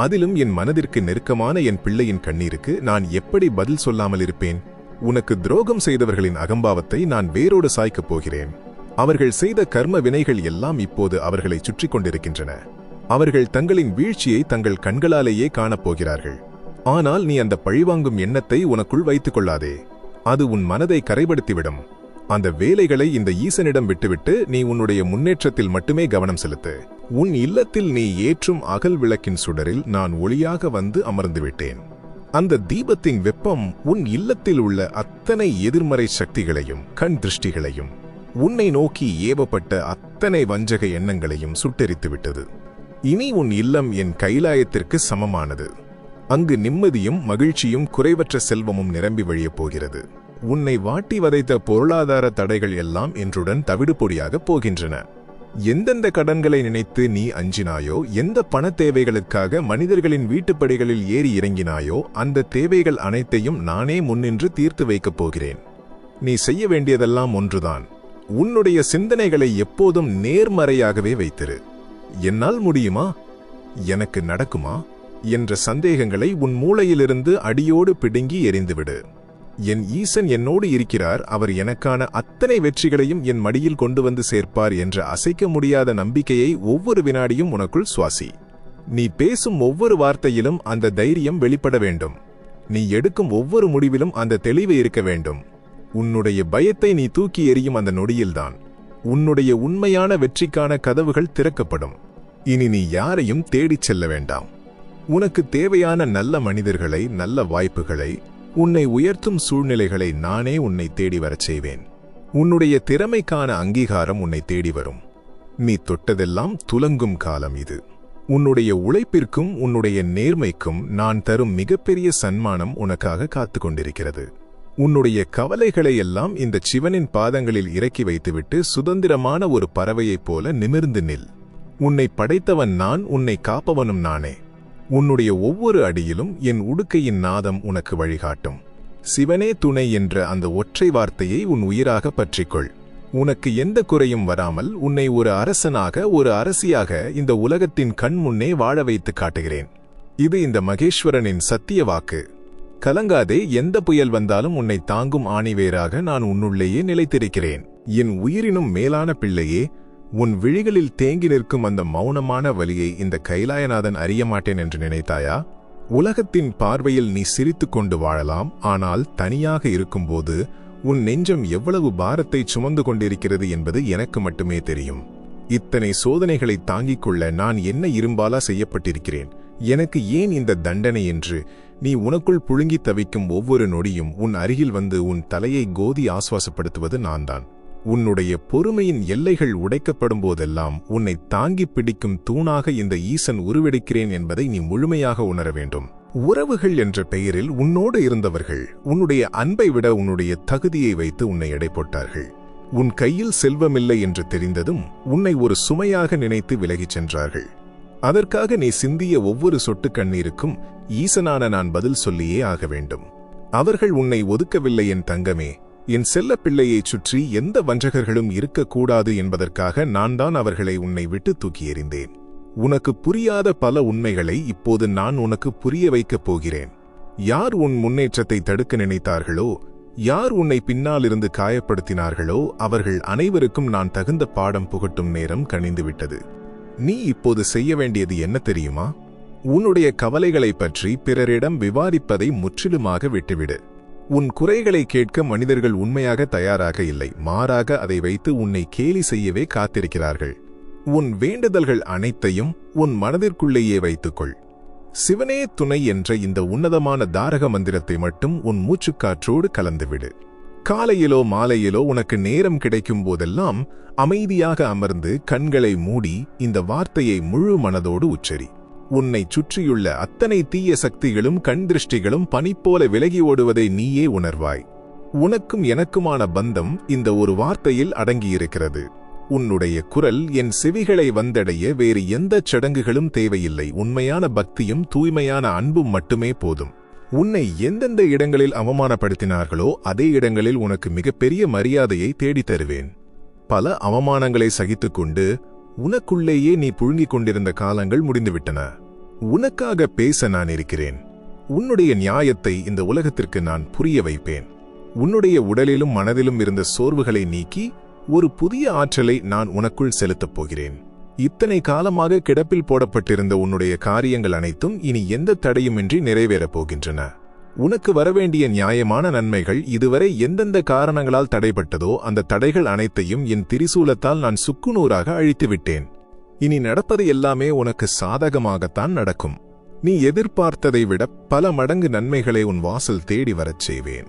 அதிலும் என் மனதிற்கு நெருக்கமான என் பிள்ளையின் கண்ணீருக்கு நான் எப்படி பதில் சொல்லாமல் இருப்பேன்? உனக்கு துரோகம் செய்தவர்களின் அகம்பாவத்தை நான் வேரோடு சாய்க்கப் போகிறேன். அவர்கள் செய்த கர்ம வினைகள் எல்லாம் இப்போது அவர்களை சுற்றி கொண்டிருக்கின்றன. அவர்கள் தங்களின் வீழ்ச்சியை தங்கள் கண்களாலேயே காணப்போகிறார்கள். ஆனால் நீ அந்த பழிவாங்கும் எண்ணத்தை உனக்குள் வைத்துக் கொள்ளாதே. அது உன் மனதை கரைபடுத்திவிடும். அந்த வேலைகளை இந்த ஈசனிடம் விட்டுவிட்டு நீ உன்னுடைய முன்னேற்றத்தில் மட்டுமே கவனம் செலுத்து. உன் இல்லத்தில் நீ ஏற்றும் அகல் விளக்கின் சுடரில் நான் ஒளியாக வந்து அமர்ந்து விட்டேன். அந்த தீபத்தின் வெப்பம் உன் இல்லத்தில் உள்ள அத்தனை எதிர்மறை சக்திகளையும் கண் திருஷ்டிகளையும் உன்னை நோக்கி ஏவப்பட்ட அத்தனை வஞ்சக எண்ணங்களையும் சுட்டெரித்து விட்டது. இனி உன் இல்லம் என் கைலாயத்திற்கு சமமானது. அங்கு நிம்மதியும் மகிழ்ச்சியும் குறைவற்ற செல்வமும் நிரம்பி வழியப் போகிறது. உன்னை வாட்டி வதைத்த பொருளாதார தடைகள் எல்லாம் இன்றுடன் தவிடுபொடியாக போகின்றன. எந்தெந்த கடன்களை நினைத்து நீ அஞ்சினாயோ, எந்த பண தேவைகளுக்காக மனிதர்களின் வீட்டுப்படிகளில் ஏறி இறங்கினாயோ, அந்த தேவைகள் அனைத்தையும் நானே முன்னின்று தீர்த்து வைக்கப் போகிறேன். நீ செய்ய வேண்டியதெல்லாம் ஒன்றுதான். உன்னுடைய சிந்தனைகளை எப்போதும் நேர்மறையாகவே வைத்திரு. என்னால் முடியுமா, எனக்கு நடக்குமா என்ற சந்தேகங்களை உன் மூளையிலிருந்து அடியோடு பிடுங்கி எறிந்துவிடு. என் ஈசன் என்னோடு இருக்கிறார், அவர் எனக்கான அத்தனை வெற்றிகளையும் என் மடியில் கொண்டு வந்து சேர்ப்பார் என்ற அசைக்க முடியாத நம்பிக்கையை ஒவ்வொரு வினாடியும் உனக்குள் சுவாசி. நீ பேசும் ஒவ்வொரு வார்த்தையிலும் அந்த தைரியம் வெளிப்பட வேண்டும். நீ எடுக்கும் ஒவ்வொரு முடிவிலும் அந்த தெளிவு இருக்க வேண்டும். உன்னுடைய பயத்தை நீ தூக்கி எறியும் அந்த நொடியில்தான் உன்னுடைய உண்மையான வெற்றிக்கான கதவுகள் திறக்கப்படும். இனி நீ யாரையும் தேடிச் செல்ல வேண்டாம். உனக்கு தேவையான நல்ல மனிதர்களை, நல்ல வாய்ப்புகளை, உன்னை உயர்த்தும் சூழ்நிலைகளை நானே உன்னை தேடி வரச் செய்வேன். உன்னுடைய திறமைக்கான அங்கீகாரம் உன்னை தேடி வரும். நீ தொட்டதெல்லாம் துலங்கும் காலம் இது. உன்னுடைய உழைப்பிற்கும் உன்னுடைய நேர்மைக்கும் நான் தரும் மிகப்பெரிய சன்மானம் உனக்காக காத்து கொண்டிருக்கிறது. உன்னுடைய கவலைகளை எல்லாம் இந்த சிவனின் பாதங்களில் இறக்கி வைத்துவிட்டு சுதந்திரமான ஒரு பறவையைப் போல நிமிர்ந்து நில். உன்னை படைத்தவன் நான், உன்னை காப்பவனும் நானே. உன்னுடைய ஒவ்வொரு அடியிலும் என் உடுக்கையின் நாதம் உனக்கு வழிகாட்டும். சிவனே துணை என்ற அந்த ஒற்றை வார்த்தையை உன் உயிராக பற்றிக்கொள். உனக்கு எந்த குறையும் வராமல் உன்னை ஒரு அரசனாக, ஒரு அரசியாக இந்த உலகத்தின் கண் முன்னே வாழ வைத்து காட்டுகிறேன். இது இந்த மகேஸ்வரனின் சத்திய வாக்கு. கலங்காதே. எந்த புயல் வந்தாலும் உன்னை தாங்கும் ஆணிவேராக நான் உன்னுள்ளேயே நிலைத்திருக்கிறேன். என் உயிரினும் மேலான பிள்ளையே, உன் விழிகளில் தேங்கி நிற்கும் அந்த மௌனமான வலியை இந்த கைலாயநாதன் அறிய மாட்டேன் என்று நினைத்தாயா? உலகத்தின் பார்வையில் நீ சிரித்துக் கொண்டு வாழலாம். ஆனால் தனியாக இருக்கும்போது உன் நெஞ்சம் எவ்வளவு பாரத்தை சுமந்து கொண்டிருக்கிறது என்பது எனக்கு மட்டுமே தெரியும். இத்தனை சோதனைகளை தாங்கிக் கொள்ள நான் என்ன இரும்பாலா செய்யப்பட்டிருக்கிறேன்? எனக்கு ஏன் இந்த தண்டனை என்று நீ உனக்குள் புழுங்கி தவிக்கும் ஒவ்வொரு நொடியும் உன் அருகில் வந்து உன் தலையை கோதி ஆசுவாசப்படுத்துவது நான்தான். உன்னுடைய பொறுமையின் எல்லைகள் உடைக்கப்படும் போதெல்லாம் உன்னை தாங்கிப் பிடிக்கும் தூணாக இந்த ஈசன் உருவெடுக்கிறேன் என்பதை நீ முழுமையாக உணர வேண்டும். உறவுகள் என்ற பெயரில் உன்னோடு இருந்தவர்கள் உன்னுடைய அன்பை விட உன்னுடைய தகுதியை வைத்து உன்னை எடை போட்டார்கள். உன் கையில் செல்வமில்லை என்று தெரிந்ததும் உன்னை ஒரு சுமையாக நினைத்து விலகிச் சென்றார்கள். அதற்காக நீ சிந்திய ஒவ்வொரு சொட்டு கண்ணீருக்கும் ஈசனான நான் பதில் சொல்லியே ஆக வேண்டும். அவர்கள் உன்னை ஒதுக்கவில்லை என் தங்கமே. என் செல்ல பிள்ளையைச் சுற்றி எந்த வஞ்சகர்களும் இருக்கக்கூடாது என்பதற்காக நான் தான் அவர்களை உன்னை விட்டு தூக்கி எறிந்தேன். உனக்கு புரியாத பல உண்மைகளை இப்போது நான் உனக்கு புரிய வைக்கப் போகிறேன். யார் உன் முன்னேற்றத்தை தடுக்க நினைத்தார்களோ, யார் உன்னை பின்னாலிருந்து காயப்படுத்தினார்களோ அவர்கள் அனைவருக்கும் நான் தகுந்த பாடம் புகட்டும் நேரம் கனிந்துவிட்டது. நீ இப்போது செய்ய வேண்டியது என்ன தெரியுமா? உன்னுடைய கவலைகளை பற்றி பிறரிடம் விவாதிப்பதை முற்றிலுமாக விட்டுவிடு. உன் குறைகளை கேட்க மனிதர்கள் உண்மையாக தயாராக இல்லை. மாறாக அதை வைத்து உன்னை கேலி செய்யவே காத்திருக்கிறார்கள். உன் வேண்டுதல்கள் அனைத்தையும் உன் மனதிற்குள்ளேயே வைத்துக்கொள். சிவனே துணை என்ற இந்த உன்னதமான தாரக மந்திரத்தை மட்டும் உன் மூச்சுக்காற்றோடு கலந்துவிடு. காலையிலோ மாலையிலோ உனக்கு நேரம் கிடைக்கும் போதெல்லாம் அமைதியாக அமர்ந்து கண்களை மூடி இந்த வார்த்தையை முழு மனதோடு உச்சரி. உன்னை சுற்றியுள்ள அத்தனை தீய சக்திகளும் கண் திருஷ்டிகளும் பனிப்போல விலகி ஓடுவதை நீயே உணர்வாய். உனக்கும் எனக்குமான பந்தம் இந்த ஒரு வார்த்தையில் அடங்கியிருக்கிறது. உன்னுடைய குரல் என் செவிகளை வந்தடைய வேறு எந்த சடங்குகளும் தேவையில்லை. உண்மையான பக்தியும் தூய்மையான அன்பும் மட்டுமே போதும். உன்னை எந்தெந்த இடங்களில் அவமானப்படுத்தினார்களோ அதே இடங்களில் உனக்கு மிகப்பெரிய மரியாதையை தேடித் தருவேன். பல அவமானங்களை சகித்துக்கொண்டு உனக்குள்ளேயே நீ புழுங்கிக் கொண்டிருந்த காலங்கள் முடிந்துவிட்டன. உனக்காக பேச நான் இருக்கிறேன். உன்னுடைய நியாயத்தை இந்த உலகத்திற்கு நான் புரிய வைப்பேன். உன்னுடைய உடலிலும் மனதிலும் இருந்த சோர்வுகளை நீக்கி ஒரு புதிய ஆற்றலை நான் உனக்குள் செலுத்தப் போகிறேன். இத்தனை காலமாக கிடப்பில் போடப்பட்டிருந்த உன்னுடைய காரியங்கள் அனைத்தும் இனி எந்த தடையுமின்றி நிறைவேறப் போகின்றன. உனக்கு வரவேண்டிய நியாயமான நன்மைகள் இதுவரை எந்தெந்த காரணங்களால் தடைப்பட்டதோ அந்த தடைகள் அனைத்தையும் என் திரிசூலத்தால் நான் சுக்குநூறாக அழித்துவிட்டேன். இனி நடப்பது எல்லாமே உனக்கு சாதகமாகத்தான் நடக்கும். நீ எதிர்பார்த்ததை விட பல மடங்கு நன்மைகளை உன் வாசல் தேடி வரச் செய்வேன்.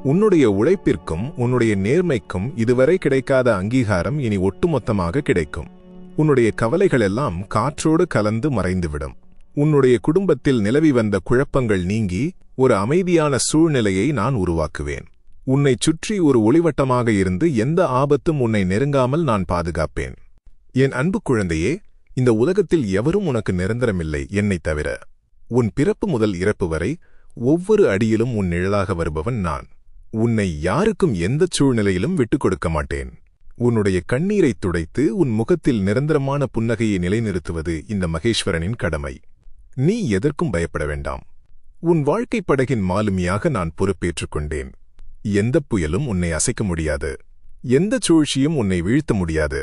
உன்னுடைய உழைப்பிற்கும் உன்னுடைய நேர்மைக்கும் இதுவரை கிடைக்காத அங்கீகாரம் இனி ஒட்டுமொத்தமாக கிடைக்கும். உன்னுடைய கவலைகள் எல்லாம் காற்றோடு கலந்து மறைந்துவிடும். உன்னுடைய குடும்பத்தில் நிலவி வந்த குழப்பங்கள் நீங்கி ஒரு அமைதியான சூழ்நிலையை நான் உருவாக்குவேன். உன்னை சுற்றி ஒரு ஒளிவட்டமாக இருந்து எந்த ஆபத்தும் உன்னை நெருங்காமல் நான் பாதுகாப்பேன். என் அன்பு குழந்தையே, இந்த உலகத்தில் எவரும் உனக்கு நிரந்தரமில்லை என்னைத் தவிர. உன் பிறப்பு முதல் இறப்பு வரை ஒவ்வொரு அடியிலும் உன் நிழலாக வருபவன் நான். உன்னை யாருக்கும் எந்தச் சூழ்நிலையிலும் விட்டுக் கொடுக்க மாட்டேன். உன்னுடைய கண்ணீரைத் துடைத்து உன் முகத்தில் நிரந்தரமான புன்னகையை நிலைநிறுத்துவது இந்த மகேஸ்வரனின் கடமை. நீ எதற்கும் பயப்பட வேண்டாம். உன் வாழ்க்கை படகின் மாலுமியாக நான் பொறுப்பேற்றுக் கொண்டேன். எந்தப் புயலும் உன்னை அசைக்க முடியாது. எந்தச் சூழ்ச்சியும் உன்னை வீழ்த்த முடியாது.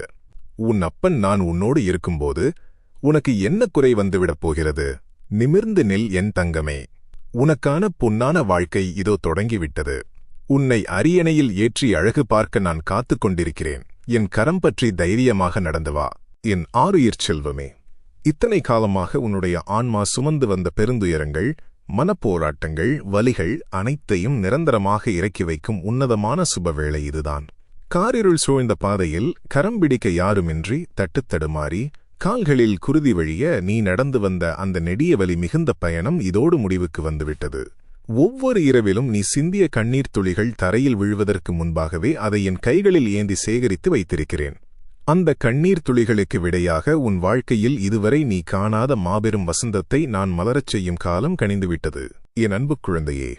உன் அப்பன் நான் உன்னோடு இருக்கும்போது உனக்கு என்ன குறை வந்துவிடப் போகிறது? நிமிர்ந்து நில் என் தங்கமே. உனக்கான பொன்னான வாழ்க்கை இதோ தொடங்கிவிட்டது. உன்னை அரியணையில் ஏற்றி அழகு பார்க்க நான் காத்துக் கொண்டிருக்கிறேன். என் கரம் பற்றி தைரியமாக நடந்து வா, என் ஆருயிர் செல்வமே. இத்தனை காலமாக உன்னுடைய ஆன்மா சுமந்து வந்த பெருந்துயரங்கள், மனப்போராட்டங்கள், வலிகள் அனைத்தையும் நிரந்தரமாக இறக்கி வைக்கும் உன்னதமான சுபவேளை இதுதான். காரிருள் சூழ்ந்த பாதையில் கரம் பிடிக்க யாருமின்றி தட்டுத்தடுமாறி கால்களில் குருதி வழிய நீ நடந்து வந்த அந்த நெடிய வலி மிகுந்த பயணம் இதோடு முடிவுக்கு வந்துவிட்டது. ஒவ்வொரு இரவிலும் நீ சிந்திய கண்ணீர் துளிகள் தரையில் விழுவதற்கு முன்பாகவே அதை என் கைகளில் ஏந்தி சேகரித்து வைத்திருக்கிறேன். அந்த கண்ணீர் துளிகளுக்கு விடையாக உன் வாழ்க்கையில் இதுவரை நீ காணாத மாபெரும் வசந்தத்தை நான் மலரச் செய்யும் காலம் கனிந்துவிட்டது. என் அன்பு குழந்தையே,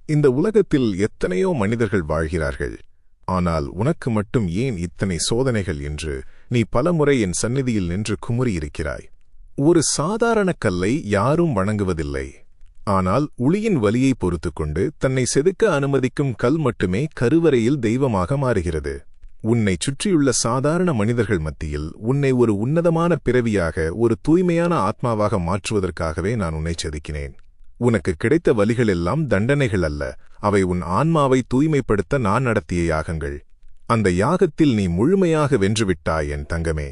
இந்த உலகத்தில் எத்தனையோ மனிதர்கள் வாழ்கிறார்கள். ஆனால் உனக்கு மட்டும் ஏன் இத்தனை சோதனைகள் என்று நீ பலமுறை என் சந்நிதியில் நின்று குமுறியிருக்கிறாய். ஒரு சாதாரண கல்லை யாரும் வணங்குவதில்லை. ஆனால் உளியின் வலியை பொறுத்துக்கொண்டு தன்னை செதுக்க அனுமதிக்கும் கல் மட்டுமே கருவறையில் தெய்வமாக மாறுகிறது. உன்னை சுற்றியுள்ள சாதாரண மனிதர்கள் மத்தியில் உன்னை ஒரு உன்னதமான பிறவியாக, ஒரு தூய்மையான ஆத்மாவாக மாற்றுவதற்காகவே நான் உன்னை செதுக்கினேன். உனக்கு கிடைத்த வலிகள் எல்லாம் தண்டனைகள் அல்ல, அவை உன் ஆன்மாவை தூய்மைப்படுத்த நான் நடத்திய யாகங்கள். அந்த யாகத்தில் நீ முழுமையாக வென்றுவிட்டாய் என் தங்கமே.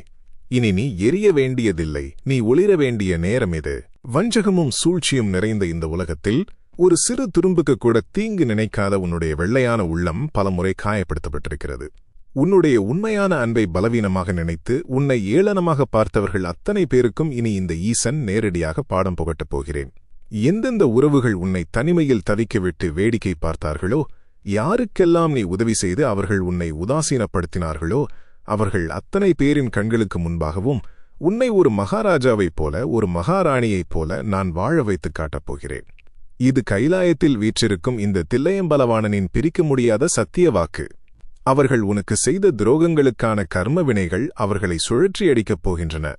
இனி நீ எரிய வேண்டியதில்லை, நீ ஒளிர வேண்டிய நேரம் இது. வஞ்சகமும் சூழ்ச்சியும் நிறைந்த இந்த உலகத்தில் ஒரு சிறு துரும்புக்கு கூட தீங்கு நினைக்காத உன்னுடைய வெள்ளையான உள்ளம் பலமுறை காயப்படுத்தப்பட்டிருக்கிறது. உன்னுடைய உண்மையான அன்பை பலவீனமாக நினைத்து உன்னை ஏளனமாக பார்த்தவர்கள் அத்தனை பேருக்கும் இனி இந்த ஈசன் நேரடியாக பாடம் புகட்டப் போகிறேன். எந்தெந்த உறவுகள் உன்னை தனிமையில் தவிக்கவிட்டு வேடிக்கை பார்த்தார்களோ, யாருக்கெல்லாம் நீ உதவி செய்து அவர்கள் உன்னை உதாசீனப்படுத்தினார்களோ, அவர்கள் அத்தனை பேரின் கண்களுக்கு முன்பாகவும் உன்னை ஒரு மகாராஜாவைப் போல, ஒரு மகாராணியைப் போல நான் வாழ வைத்துக் காட்டப் போகிறேன். இது கைலாயத்தில் வீற்றிருக்கும் இந்த தில்லையம்பலவாணனின் பிரிக்க முடியாத சத்திய வாக்கு. அவர்கள் உனக்கு செய்த துரோகங்களுக்கான கர்ம வினைகள் அவர்களை சுழற்றியடிக்கப் போகின்றன.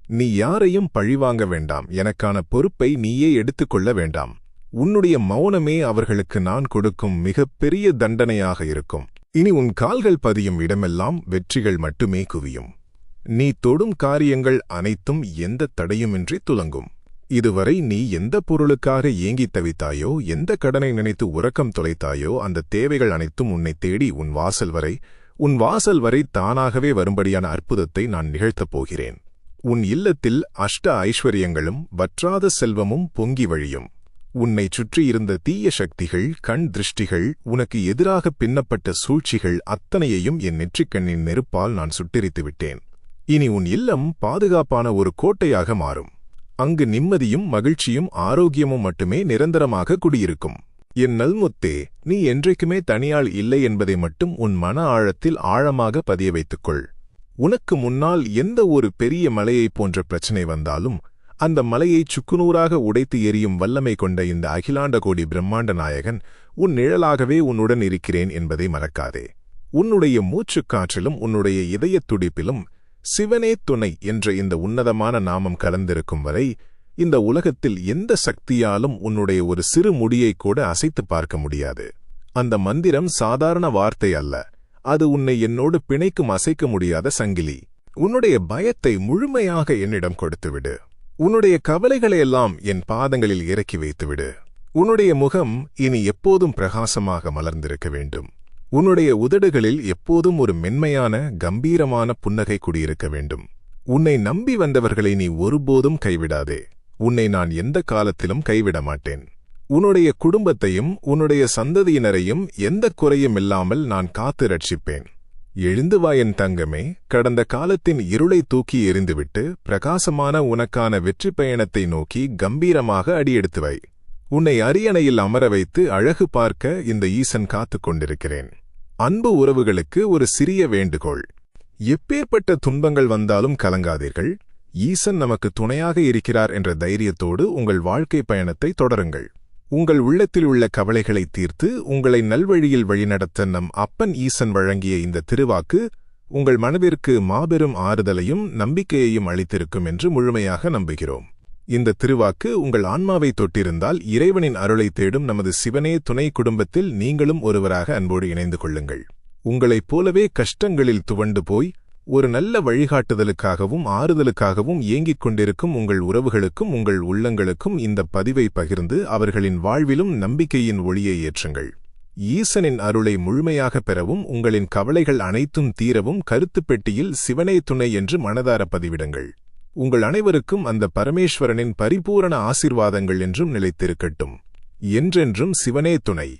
நீ யாரையும் பழிவாங்க வேண்டாம். எனக்கான பொறுப்பை நீயே எடுத்துக்கொள்ள வேண்டாம். உன்னுடைய மௌனமே அவர்களுக்கு நான் கொடுக்கும் மிகப்பெரிய தண்டனையாக இருக்கும். இனி உன் கால்கள் பதியும் இடமெல்லாம் வெற்றிகள் மட்டுமே குவியும். நீ தொடும் காரியங்கள் அனைத்தும் எந்த தடையுமின்றி துலங்கும். இதுவரை நீ எந்த பொருளுக்காக ஏங்கித் தவித்தாயோ, எந்த கடனை நினைத்து உறக்கம் தொலைத்தாயோ, அந்த தேவைகள் அனைத்தும் உன்னை தேடி உன் வாசல் வரை தானாகவே வரும்படியான அற்புதத்தை நான் நிகழ்த்தப் போகிறேன். உன் இல்லத்தில் அஷ்ட ஐஸ்வர்யங்களும் வற்றாத செல்வமும் பொங்கி வழியும். உன்னை சுற்றியிருந்த தீய சக்திகள், கண் திருஷ்டிகள், உனக்கு எதிராக பின்னப்பட்ட சூழ்ச்சிகள் அத்தனையையும் என் நெற்றிக்கண்ணின் நெருப்பால் நான் சுட்டெரித்து விட்டேன். இனி உன் இல்லம் பாதுகாப்பான ஒரு கோட்டையாக மாறும். அங்கு நிம்மதியும் மகிழ்ச்சியும் ஆரோக்கியமும் மட்டுமே நிரந்தரமாக குடியிருக்கும். என் நல்முத்தே, நீ என்றைக்குமே தனியாள் இல்லை என்பதை மட்டும் உன் மன ஆழத்தில் ஆழமாக பதிய வைத்துக்கொள். உனக்கு முன்னால் எந்த ஒரு பெரிய மலையைப் போன்ற பிரச்சனை வந்தாலும் அந்த மலையை சுக்குநூறாக உடைத்து எரியும் வல்லமை கொண்ட இந்த அகிலாண்ட கோடி பிரம்மாண்ட நாயகன் உன் நிழலாகவே உன்னுடன் இருக்கிறேன் என்பதை மறக்காதே. உன்னுடைய மூச்சுக்காற்றிலும் உன்னுடைய இதயத் துடிப்பிலும் சிவனே துணை என்ற இந்த உன்னதமான நாமம் கலந்திருக்கும் வரை இந்த உலகத்தில் எந்த சக்தியாலும் உன்னுடைய ஒரு சிறு முடியை கூட அசைத்து பார்க்க முடியாது. அந்த மந்திரம் சாதாரண வார்த்தை அல்ல. அது உன்னை என்னோடு பிணைக்கும் அசைக்க முடியாத சங்கிலி. உன்னுடைய பயத்தை முழுமையாக என்னிடம் கொடுத்துவிடு. உன்னுடைய கவலைகளையெல்லாம் என் பாதங்களில் இறக்கி வைத்துவிடு. உன்னுடைய முகம் இனி எப்போதும் பிரகாசமாக மலர்ந்திருக்க வேண்டும். உன்னுடைய உதடுகளில் எப்போதும் ஒரு மென்மையான கம்பீரமான புன்னகை குடியிருக்க வேண்டும். உன்னை நம்பி வந்தவர்களை நீ ஒருபோதும் கைவிடாதே. உன்னை நான் எந்த காலத்திலும் கைவிட மாட்டேன். உன்னுடைய குடும்பத்தையும் உன்னுடைய சந்ததியினரையும் எந்த குறையும் இல்லாமல் நான் காத்து ரட்சிப்பேன். எழுந்து வா என் தங்கமே. கடந்த காலத்தின் இருளை தூக்கி எறிந்துவிட்டு பிரகாசமான உனக்கான வெற்றி பயணத்தை நோக்கி கம்பீரமாக அடியெடுத்து வை. உன்னை அரியணையில் அமர வைத்து அழகு பார்க்க இந்த ஈசன் காத்துக் கொண்டிருக்கிறேன். அன்பு உறவுகளுக்கு ஒரு சிறிய வேண்டுகோள். எப்பேற்பட்ட துன்பங்கள் வந்தாலும் கலங்காதீர்கள். ஈசன் நமக்கு துணையாக இருக்கிறார் என்ற தைரியத்தோடு உங்கள் வாழ்க்கை பயணத்தை தொடருங்கள். உங்கள் உள்ளத்தில் உள்ள கவலைகளை தீர்த்து உங்களை நல்வழியில் வழிநடத்த நம் அப்பன் ஈசன் வழங்கிய இந்த திருவாக்கு உங்கள் மனதிற்கு மாபெரும் ஆறுதலையும் நம்பிக்கையையும் அளித்திருக்கும் என்று முழுமையாக நம்புகிறோம். இந்த திருவாக்கு உங்கள் ஆன்மாவை தொட்டிருந்தால் இறைவனின் அருளை தேடும் நமது சிவனே துணை குடும்பத்தில் நீங்களும் ஒருவராக அன்போடு இணைந்து கொள்ளுங்கள். உங்களைப் போலவே கஷ்டங்களில் துவண்டு போய் ஒரு நல்ல வழிகாட்டுதலுக்காகவும் ஆறுதலுக்காகவும் ஏங்கிக் கொண்டிருக்கும் உங்கள் உறவுகளுக்கும் உங்கள் உள்ளங்களுக்கும் இந்த பதிவை பகிர்ந்து அவர்களின் வாழ்விலும் நம்பிக்கையின் ஒளியை ஏற்றுங்கள். ஈசனின் அருளை முழுமையாக பெறவும் உங்களின் கவலைகள் அனைத்தும் தீரவும் கருத்துப் பெட்டியில் சிவனே துணை என்று மனதார பதிவிடுங்கள். உங்கள் அனைவருக்கும் அந்த பரமேஸ்வரனின் பரிபூரண ஆசீர்வாதங்கள் என்றும் நிலைத்திருக்கட்டும். என்றென்றும் சிவனே துணை.